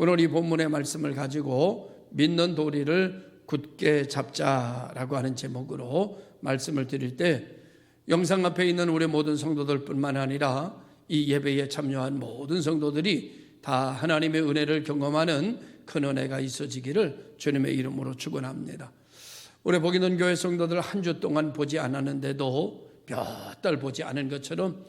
오늘 이 본문의 말씀을 가지고 믿는 도리를 굳게 잡자라고 하는 제목으로 말씀을 드릴 때, 영상 앞에 있는 우리 모든 성도들뿐만 아니라 이 예배에 참여한 모든 성도들이 다 하나님의 은혜를 경험하는 큰 은혜가 있어지기를 주님의 이름으로 축원합니다. 우리 복인원 교회 성도들 한 주 동안 보지 않았는데도 몇 달 보지 않은 것처럼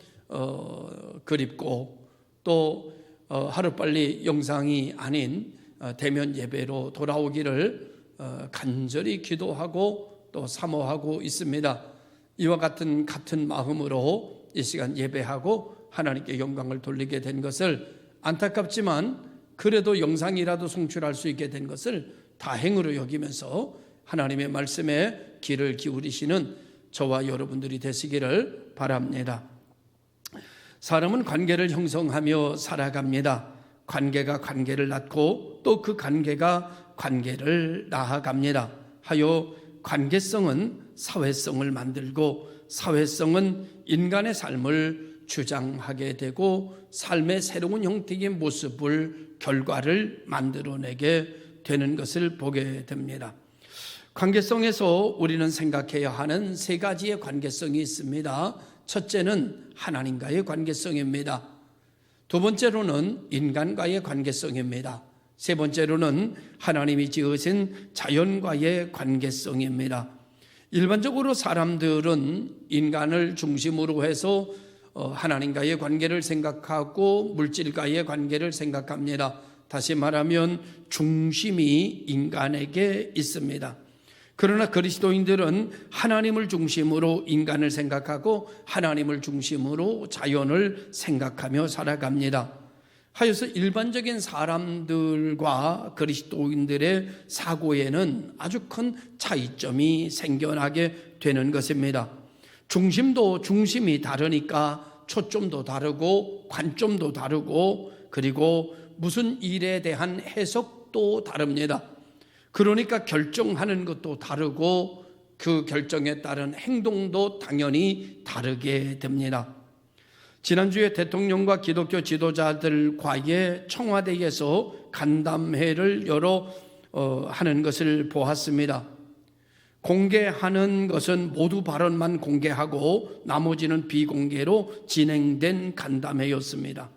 그립고, 또 하루빨리 영상이 아닌 대면 예배로 돌아오기를 간절히 기도하고 또 사모하고 있습니다. 이와 같은 마음으로 이 시간 예배하고 하나님께 영광을 돌리게 된 것을, 안타깝지만 그래도 영상이라도 송출할 수 있게 된 것을 다행으로 여기면서 하나님의 말씀에 귀를 기울이시는 저와 여러분들이 되시기를 바랍니다. 사람은 관계를 형성하며 살아갑니다. 관계가 관계를 낳고 또 그 관계가 관계를 낳아갑니다. 하여 관계성은 사회성을 만들고, 사회성은 인간의 삶을 주장하게 되고 삶의 새로운 형태의 모습을, 결과를 만들어내게 되는 것을 보게 됩니다. 관계성에서 우리는 생각해야 하는 세 가지의 관계성이 있습니다. 첫째는 하나님과의 관계성입니다. 두 번째로는 인간과의 관계성입니다. 세 번째로는 하나님이 지으신 자연과의 관계성입니다. 일반적으로 사람들은 인간을 중심으로 해서 하나님과의 관계를 생각하고 물질과의 관계를 생각합니다. 다시 말하면 중심이 인간에게 있습니다. 그러나 그리스도인들은 하나님을 중심으로 인간을 생각하고 하나님을 중심으로 자연을 생각하며 살아갑니다. 하여서 일반적인 사람들과 그리스도인들의 사고에는 아주 큰 차이점이 생겨나게 되는 것입니다. 중심이 다르니까 초점도 다르고 관점도 다르고, 그리고 무슨 일에 대한 해석도 다릅니다. 그러니까 결정하는 것도 다르고 그 결정에 따른 행동도 당연히 다르게 됩니다. 지난주에 대통령과 기독교 지도자들과의 청와대에서 간담회를 하는 것을 보았습니다. 공개하는 것은 모두 발언만 공개하고 나머지는 비공개로 진행된 간담회였습니다.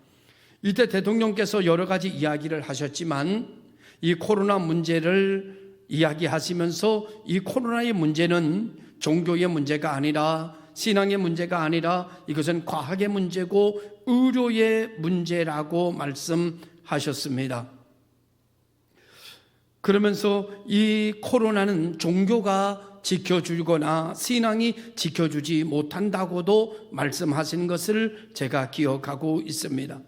이때 대통령께서 여러 가지 이야기를 하셨지만, 이 코로나 문제를 이야기하시면서 이 코로나의 문제는 종교의 문제가 아니라, 신앙의 문제가 아니라 이것은 과학의 문제고 의료의 문제라고 말씀하셨습니다. 그러면서 이 코로나는 종교가 지켜주거나 신앙이 지켜주지 못한다고도 말씀하신 것을 제가 기억하고 있습니다.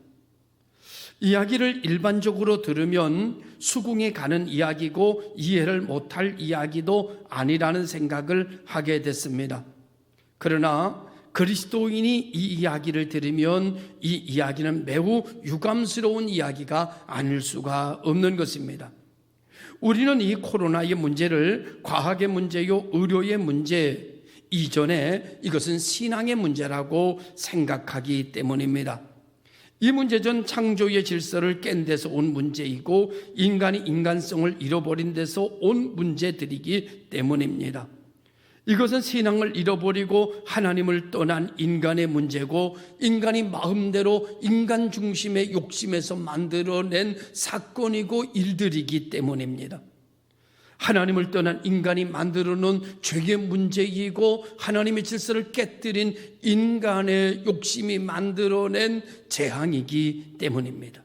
이야기를 일반적으로 들으면 수긍이 가는 이야기고 이해를 못할 이야기도 아니라는 생각을 하게 됐습니다. 그러나 그리스도인이 이 이야기를 들으면 이 이야기는 매우 유감스러운 이야기가 아닐 수가 없는 것입니다. 우리는 이 코로나의 문제를 과학의 문제요, 의료의 문제 이전에 이것은 신앙의 문제라고 생각하기 때문입니다. 이 문제는 창조의 질서를 깬 데서 온 문제이고 인간이 인간성을 잃어버린 데서 온 문제들이기 때문입니다. 이것은 신앙을 잃어버리고 하나님을 떠난 인간의 문제고, 인간이 마음대로 인간 중심의 욕심에서 만들어낸 사건이고 일들이기 때문입니다. 하나님을 떠난 인간이 만들어 놓은 죄의 문제이고 하나님의 질서를 깨뜨린 인간의 욕심이 만들어낸 재앙이기 때문입니다.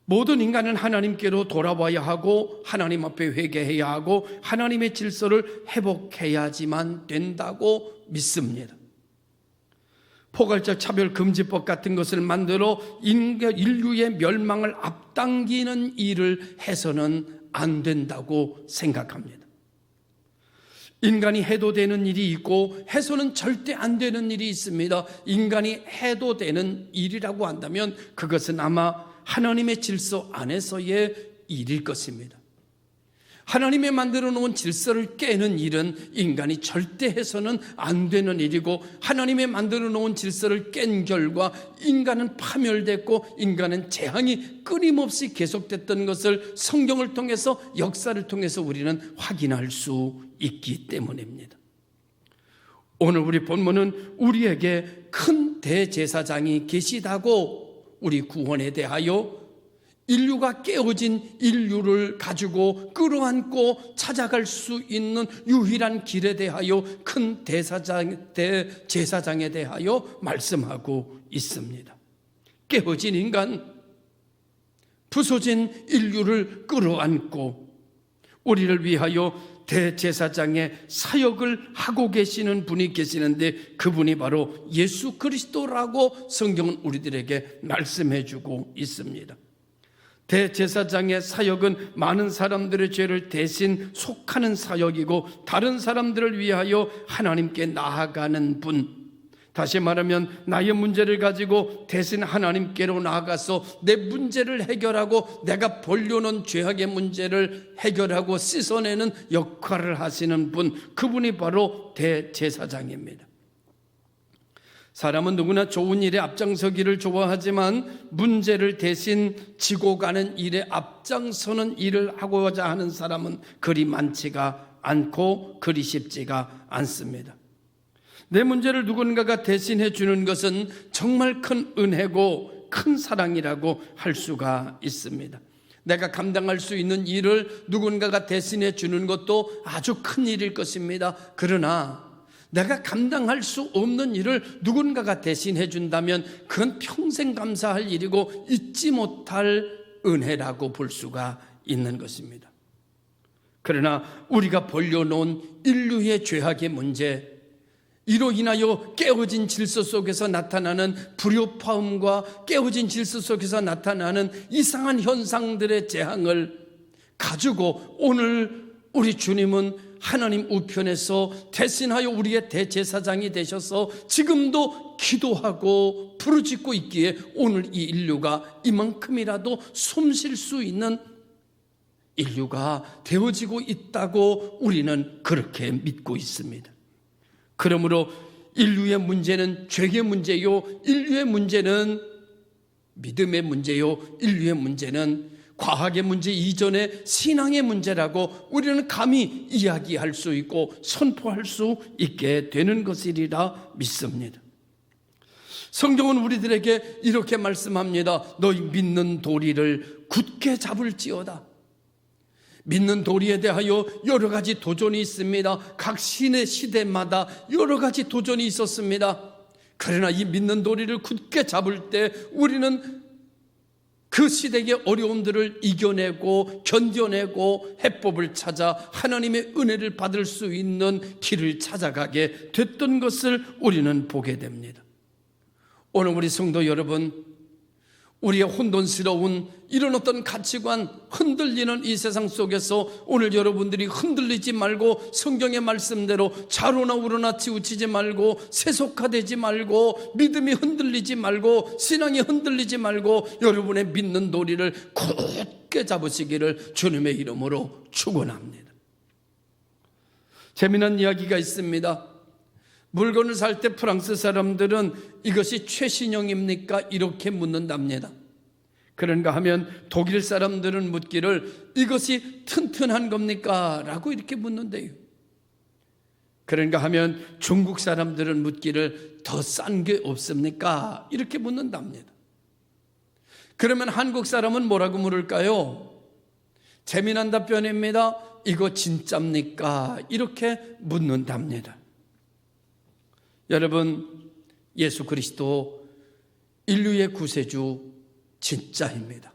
모든 인간은 하나님께로 돌아와야 하고 하나님 앞에 회개해야 하고 하나님의 질서를 회복해야지만 된다고 믿습니다. 포괄적 차별금지법 같은 것을 만들어 인류의 멸망을 앞당기는 일을 해서는 안 된다고 생각합니다. 인간이 해도 되는 일이 있고 해서는 절대 안 되는 일이 있습니다. 인간이 해도 되는 일이라고 한다면 그것은 아마 하나님의 질서 안에서의 일일 것입니다. 하나님의 만들어 놓은 질서를 깨는 일은 인간이 절대 해서는 안 되는 일이고, 하나님의 만들어 놓은 질서를 깬 결과 인간은 파멸됐고 인간은 재앙이 끊임없이 계속됐던 것을 성경을 통해서, 역사를 통해서 우리는 확인할 수 있기 때문입니다. 오늘 우리 본문은 우리에게 큰 대제사장이 계시다고 우리 구원에 대하여, 인류가 깨어진 인류를 가지고 끌어안고 찾아갈 수 있는 유일한 길에 대하여 큰 대제사장에 대하여 말씀하고 있습니다. 깨어진 인간, 부서진 인류를 끌어안고 우리를 위하여 대제사장의 사역을 하고 계시는 분이 계시는데, 그분이 바로 예수 그리스도라고 성경은 우리들에게 말씀해 주고 있습니다. 대제사장의 사역은 많은 사람들의 죄를 대신 속하는 사역이고, 다른 사람들을 위하여 하나님께 나아가는 분, 다시 말하면 나의 문제를 가지고 대신 하나님께로 나아가서 내 문제를 해결하고 내가 벌려놓은 죄악의 문제를 해결하고 씻어내는 역할을 하시는 분, 그분이 바로 대제사장입니다. 사람은 누구나 좋은 일에 앞장서기를 좋아하지만 문제를 대신 지고 가는 일에 앞장서는 일을 하고자 하는 사람은 그리 많지가 않고 그리 쉽지가 않습니다. 내 문제를 누군가가 대신해 주는 것은 정말 큰 은혜고 큰 사랑이라고 할 수가 있습니다. 내가 감당할 수 있는 일을 누군가가 대신해 주는 것도 아주 큰 일일 것입니다. 그러나 내가 감당할 수 없는 일을 누군가가 대신해 준다면 그건 평생 감사할 일이고 잊지 못할 은혜라고 볼 수가 있는 것입니다. 그러나 우리가 벌려놓은 인류의 죄악의 문제, 이로 인하여 깨어진 질서 속에서 나타나는 불협화음과 깨어진 질서 속에서 나타나는 이상한 현상들의 재앙을 가지고 오늘 우리 주님은 하나님 우편에서 대신하여 우리의 대제사장이 되셔서 지금도 기도하고 부르짖고 있기에 오늘 이 인류가 이만큼이라도 숨 쉴 수 있는 인류가 되어지고 있다고 우리는 그렇게 믿고 있습니다. 그러므로 인류의 문제는 죄의 문제요, 인류의 문제는 믿음의 문제요, 인류의 문제는 과학의 문제 이전에 신앙의 문제라고 우리는 감히 이야기할 수 있고 선포할 수 있게 되는 것이리라 믿습니다. 성경은 우리들에게 이렇게 말씀합니다. 너희 믿는 도리를 굳게 잡을지어다. 믿는 도리에 대하여 여러 가지 도전이 있습니다. 각 신의 시대마다 여러 가지 도전이 있었습니다. 그러나 이 믿는 도리를 굳게 잡을 때 우리는 그 시대의 어려움들을 이겨내고 견뎌내고 해법을 찾아 하나님의 은혜를 받을 수 있는 길을 찾아가게 됐던 것을 우리는 보게 됩니다. 오늘 우리 성도 여러분, 우리의 혼돈스러운 이런 어떤 가치관, 흔들리는 이 세상 속에서 오늘 여러분들이 흔들리지 말고 성경의 말씀대로 좌로나 우로나 치우치지 말고 세속화되지 말고 믿음이 흔들리지 말고 신앙이 흔들리지 말고 여러분의 믿는 도리를 굳게 잡으시기를 주님의 이름으로 축원합니다. 재미난 이야기가 있습니다. 물건을 살 때 프랑스 사람들은 이것이 최신형입니까? 이렇게 묻는답니다. 그런가 하면 독일 사람들은 묻기를 이것이 튼튼한 겁니까? 라고 이렇게 묻는데요. 그런가 하면 중국 사람들은 묻기를 더 싼 게 없습니까? 이렇게 묻는답니다. 그러면 한국 사람은 뭐라고 물을까요? 재미난 답변입니다. 이거 진짜입니까? 이렇게 묻는답니다. 여러분, 예수 그리스도 인류의 구세주 진짜입니다.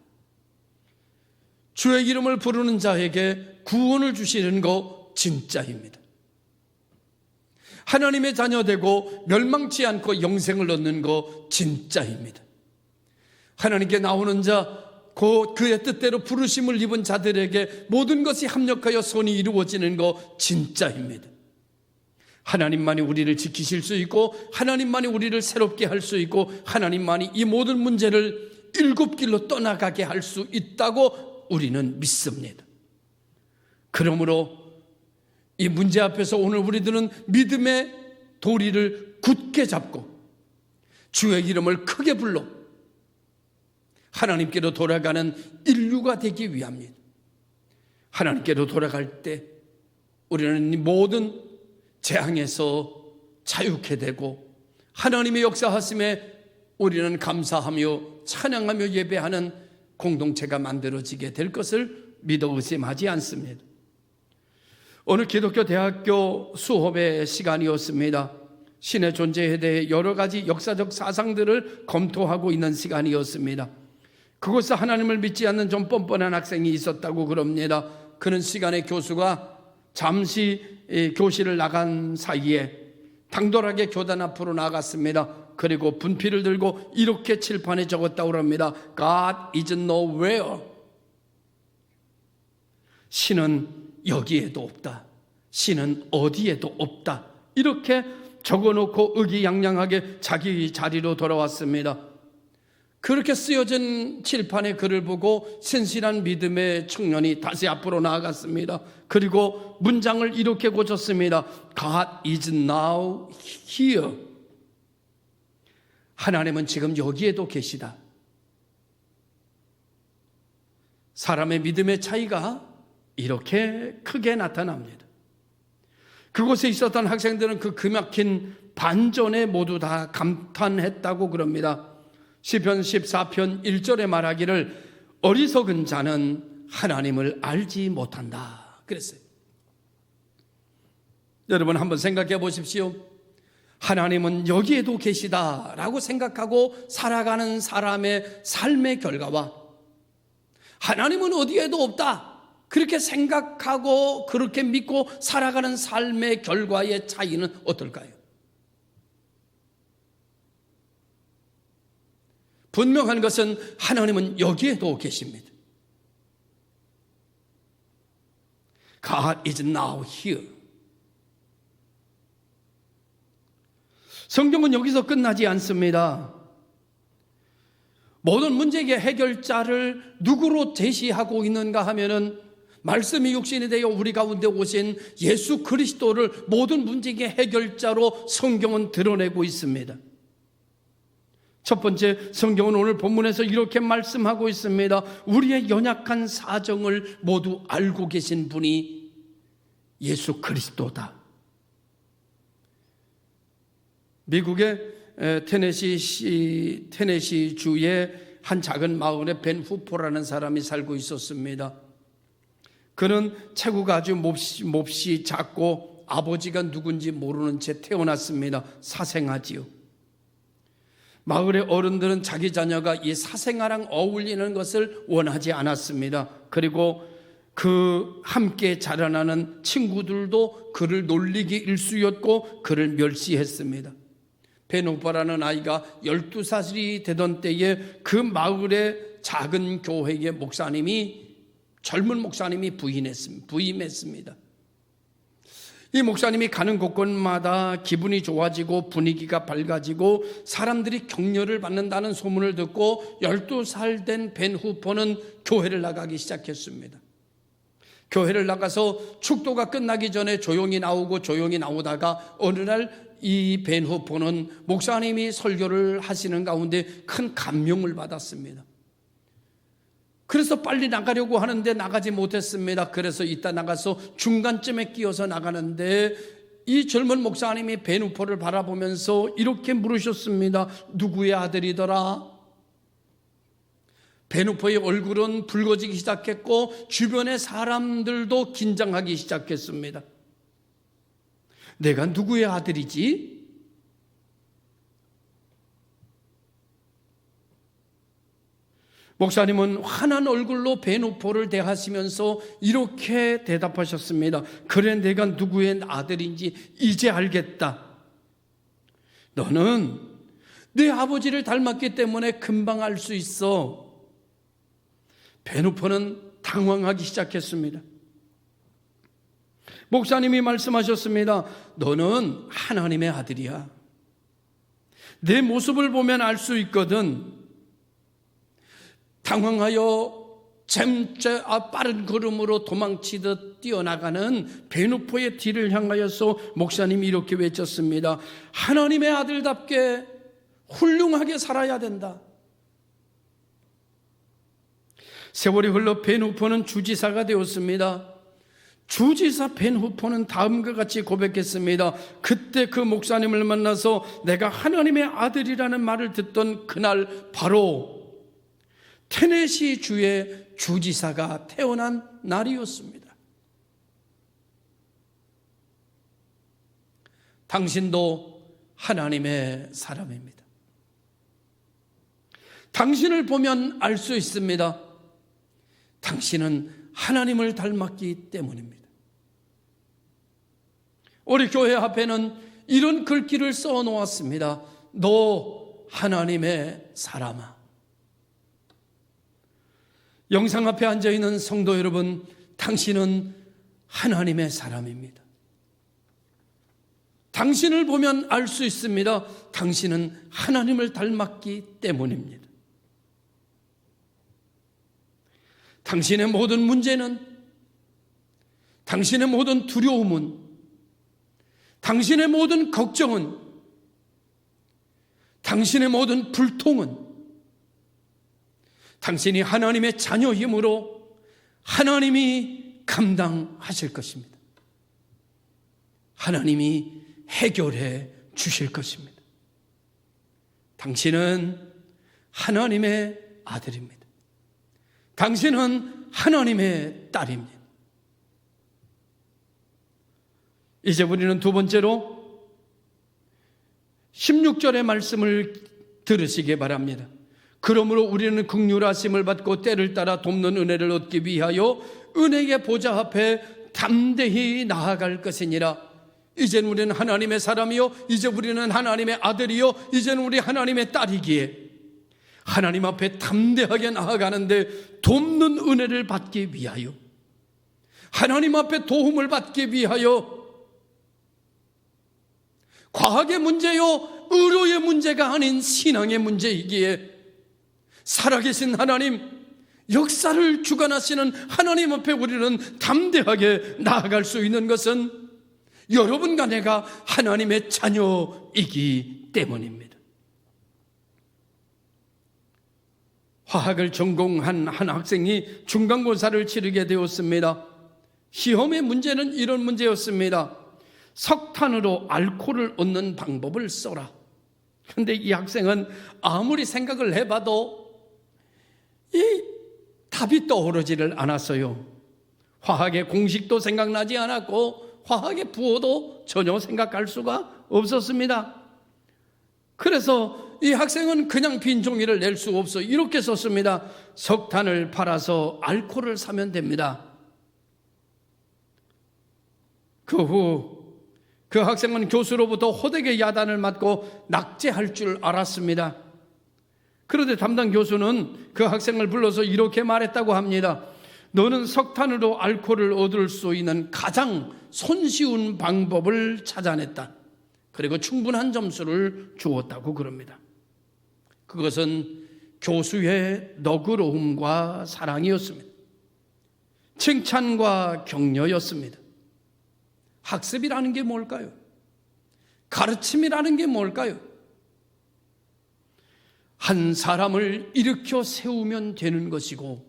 주의 이름을 부르는 자에게 구원을 주시는 거 진짜입니다. 하나님의 자녀되고 멸망치 않고 영생을 얻는 거 진짜입니다. 하나님께 나오는 자, 그의 뜻대로 부르심을 입은 자들에게 모든 것이 합력하여 선이 이루어지는 거 진짜입니다. 하나님만이 우리를 지키실 수 있고 하나님만이 우리를 새롭게 할 수 있고 하나님만이 이 모든 문제를 일곱 길로 떠나가게 할 수 있다고 우리는 믿습니다. 그러므로 이 문제 앞에서 오늘 우리들은 믿음의 도리를 굳게 잡고 주의 이름을 크게 불러 하나님께로 돌아가는 인류가 되기 위함입니다. 하나님께로 돌아갈 때 우리는 이 모든 재앙에서 자유케 되고 하나님의 역사하심에 우리는 감사하며 찬양하며 예배하는 공동체가 만들어지게 될 것을 믿어 의심하지 않습니다. 오늘 기독교 대학교 수업의 시간이었습니다. 신의 존재에 대해 여러 가지 역사적 사상들을 검토하고 있는 시간이었습니다. 그곳에 하나님을 믿지 않는 좀 뻔뻔한 학생이 있었다고 그럽니다. 그는 시간에 교수가 잠시 교실을 나간 사이에 당돌하게 교단 앞으로 나갔습니다. 그리고 분필을 들고 이렇게 칠판에 적었다고 합니다. God is nowhere. 신은 여기에도 없다. 신은 어디에도 없다. 이렇게 적어놓고 의기양양하게 자기 자리로 돌아왔습니다. 그렇게 쓰여진 칠판의 글을 보고 신실한 믿음의 청년이 다시 앞으로 나아갔습니다. 그리고 문장을 이렇게 고쳤습니다. God is now here. 하나님은 지금 여기에도 계시다. 사람의 믿음의 차이가 이렇게 크게 나타납니다. 그곳에 있었던 학생들은 그 막힌 반전에 모두 다 감탄했다고 그럽니다. 시편 14편 1절에 말하기를 어리석은 자는 하나님을 알지 못한다 그랬어요. 여러분 한번 생각해 보십시오. 하나님은 여기에도 계시다라고 생각하고 살아가는 사람의 삶의 결과와 하나님은 어디에도 없다 그렇게 생각하고 그렇게 믿고 살아가는 삶의 결과의 차이는 어떨까요? 분명한 것은 하나님은 여기에도 계십니다. God is now here. 성경은 여기서 끝나지 않습니다. 모든 문제의 해결자를 누구로 제시하고 있는가 하면은 말씀이 육신이 되어 우리 가운데 오신 예수 그리스도를 모든 문제의 해결자로 성경은 드러내고 있습니다. 첫 번째, 성경은 오늘 본문에서 이렇게 말씀하고 있습니다. 우리의 연약한 사정을 모두 알고 계신 분이 예수 그리스도다. 미국의 테네시 주의 한 작은 마을에 벤 후포라는 사람이 살고 있었습니다. 그는 체구가 아주 몹시 작고 아버지가 누군지 모르는 채 태어났습니다. 사생아지요. 마을의 어른들은 자기 자녀가 이 사생아랑 어울리는 것을 원하지 않았습니다. 그리고 그 함께 자라나는 친구들도 그를 놀리기 일쑤였고 그를 멸시했습니다. 베노바라는 아이가 12살이 되던 때에 그 마을의 작은 교회의 젊은 목사님이 부임했습니다. 이 목사님이 가는 곳곳마다 기분이 좋아지고 분위기가 밝아지고 사람들이 격려를 받는다는 소문을 듣고 12살 된 벤 후퍼는 교회를 나가기 시작했습니다. 교회를 나가서 축도가 끝나기 전에 조용히 나오고 조용히 나오다가 어느 날 이 벤 후퍼는 목사님이 설교를 하시는 가운데 큰 감명을 받았습니다. 그래서 빨리 나가려고 하는데 나가지 못했습니다. 그래서 이따 나가서 중간쯤에 끼어서 나가는데 이 젊은 목사님이 벤 후퍼를 바라보면서 이렇게 물으셨습니다. 누구의 아들이더라? 벤 후퍼의 얼굴은 붉어지기 시작했고 주변의 사람들도 긴장하기 시작했습니다. 내가 누구의 아들이지? 목사님은 환한 얼굴로 벤 후퍼를 대하시면서 이렇게 대답하셨습니다. 그래, 내가 누구의 아들인지 이제 알겠다. 너는 내 아버지를 닮았기 때문에 금방 알 수 있어. 벤 후퍼는 당황하기 시작했습니다. 목사님이 말씀하셨습니다. 너는 하나님의 아들이야. 내 모습을 보면 알 수 있거든. 당황하여 빠른 걸음으로 도망치듯 뛰어나가는 베누포의 뒤를 향하여서 목사님이 이렇게 외쳤습니다. 하나님의 아들답게 훌륭하게 살아야 된다. 세월이 흘러 벤후퍼는 주지사가 되었습니다. 주지사 벤후퍼는 다음과 같이 고백했습니다. 그때 그 목사님을 만나서 내가 하나님의 아들이라는 말을 듣던 그날 바로 테네시 주의 주지사가 태어난 날이었습니다. 당신도 하나님의 사람입니다. 당신을 보면 알 수 있습니다. 당신은 하나님을 닮았기 때문입니다. 우리 교회 앞에는 이런 글귀를 써 놓았습니다. 너 하나님의 사람아. 영상 앞에 앉아있는 성도 여러분, 당신은 하나님의 사람입니다. 당신을 보면 알 수 있습니다. 당신은 하나님을 닮았기 때문입니다. 당신의 모든 문제는, 당신의 모든 두려움은, 당신의 모든 걱정은, 당신의 모든 불통은 당신이 하나님의 자녀이므로 하나님이 감당하실 것입니다. 하나님이 해결해 주실 것입니다. 당신은 하나님의 아들입니다. 당신은 하나님의 딸입니다. 이제 우리는 두 번째로 16절의 말씀을 들으시기 바랍니다. 그러므로 우리는 긍휼하심을 받고 때를 따라 돕는 은혜를 얻기 위하여 은혜의 보좌 앞에 담대히 나아갈 것이니라. 이젠 우리는 하나님의 사람이요, 이제 우리는 하나님의 아들이요, 이제는 우리 하나님의 딸이기에 하나님 앞에 담대하게 나아가는데 돕는 은혜를 받기 위하여, 하나님 앞에 도움을 받기 위하여, 과학의 문제요 의료의 문제가 아닌 신앙의 문제이기에 살아계신 하나님, 역사를 주관하시는 하나님 앞에 우리는 담대하게 나아갈 수 있는 것은 여러분과 내가 하나님의 자녀이기 때문입니다. 화학을 전공한 한 학생이 중간고사를 치르게 되었습니다. 시험의 문제는 이런 문제였습니다. 석탄으로 알코올을 얻는 방법을 써라. 그런데 이 학생은 아무리 생각을 해봐도 이 답이 떠오르지를 않았어요. 화학의 공식도 생각나지 않았고 화학의 부호도 전혀 생각할 수가 없었습니다. 그래서 이 학생은 그냥 빈 종이를 낼 수 없어 이렇게 썼습니다. 석탄을 팔아서 알코올을 사면 됩니다. 그 후 그 학생은 교수로부터 호되게 야단을 맞고 낙제할 줄 알았습니다. 그런데 담당 교수는 그 학생을 불러서 이렇게 말했다고 합니다. 너는 석탄으로 알코올을 얻을 수 있는 가장 손쉬운 방법을 찾아냈다. 그리고 충분한 점수를 주었다고 그럽니다. 그것은 교수의 너그러움과 사랑이었습니다. 칭찬과 격려였습니다. 학습이라는 게 뭘까요? 가르침이라는 게 뭘까요? 한 사람을 일으켜 세우면 되는 것이고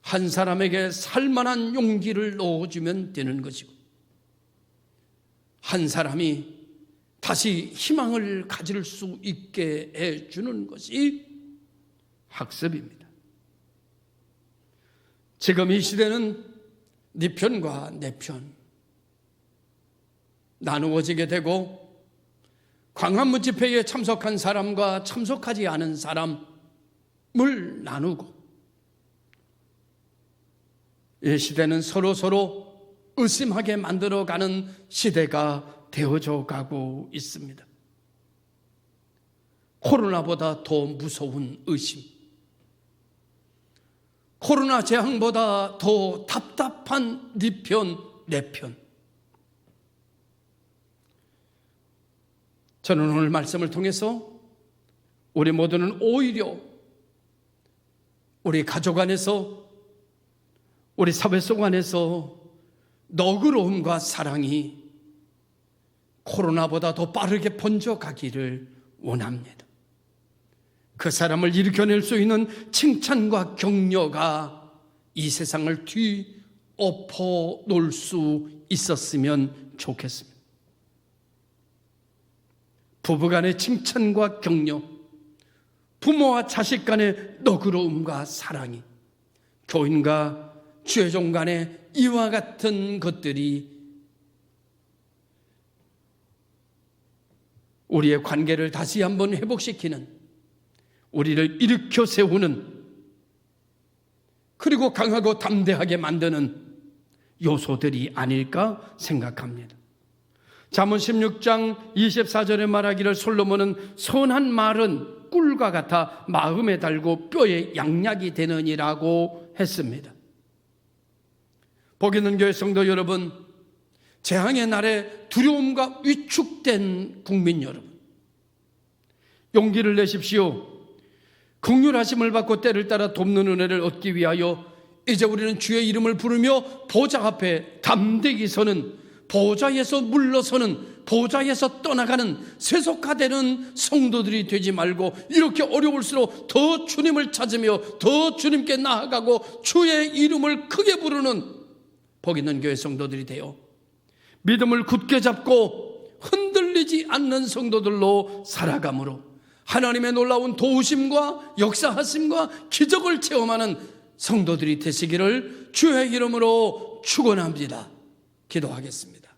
한 사람에게 살만한 용기를 넣어주면 되는 것이고 한 사람이 다시 희망을 가질 수 있게 해주는 것이 학습입니다. 지금 이 시대는 네 편과 내 편 나누어지게 되고 광화문 집회에 참석한 사람과 참석하지 않은 사람을 나누고 이 시대는 서로 의심하게 만들어가는 시대가 되어져 가고 있습니다. 코로나보다 더 무서운 의심, 코로나 재앙보다 더 답답한 네 편, 내 편. 저는 오늘 말씀을 통해서 우리 모두는 오히려 우리 가족 안에서, 우리 사회 속 안에서 너그러움과 사랑이 코로나보다 더 빠르게 번져가기를 원합니다. 그 사람을 일으켜낼 수 있는 칭찬과 격려가 이 세상을 뒤엎어 놓을 수 있었으면 좋겠습니다. 부부간의 칭찬과 격려, 부모와 자식 간의 너그러움과 사랑이, 교인과 죄종 간의 이와 같은 것들이 우리의 관계를 다시 한번 회복시키는, 우리를 일으켜 세우는, 그리고 강하고 담대하게 만드는 요소들이 아닐까 생각합니다. 잠언 16장 24절에 말하기를 솔로몬은 선한 말은 꿀과 같아 마음에 달고 뼈에 양약이 되느니라고 했습니다. 복 있는 교회 성도 여러분, 재앙의 날에 두려움과 위축된 국민 여러분, 용기를 내십시오. 긍휼하심을 받고 때를 따라 돕는 은혜를 얻기 위하여 이제 우리는 주의 이름을 부르며 보좌 앞에 담대히 서는, 보좌에서 물러서는, 보좌에서 떠나가는, 세속화되는 성도들이 되지 말고 이렇게 어려울수록 더 주님을 찾으며 더 주님께 나아가고 주의 이름을 크게 부르는 복 있는 교회 성도들이 되어 믿음을 굳게 잡고 흔들리지 않는 성도들로 살아감으로 하나님의 놀라운 도우심과 역사하심과 기적을 체험하는 성도들이 되시기를 주의 이름으로 축원합니다. 기도하겠습니다.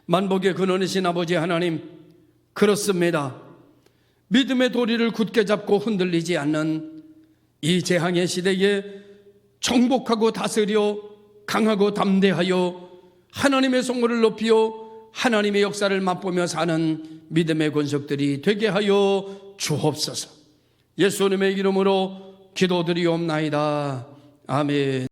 만복의 근원이신 아버지 하나님, 그렇습니다. 믿음의 도리를 굳게 잡고 흔들리지 않는 이 재앙의 시대에 정복하고 다스려 강하고 담대하여 하나님의 성물을 높이어 하나님의 역사를 맛보며 사는 믿음의 권속들이 되게 하여 주옵소서. 예수님의 이름으로 기도드리옵나이다. 아멘.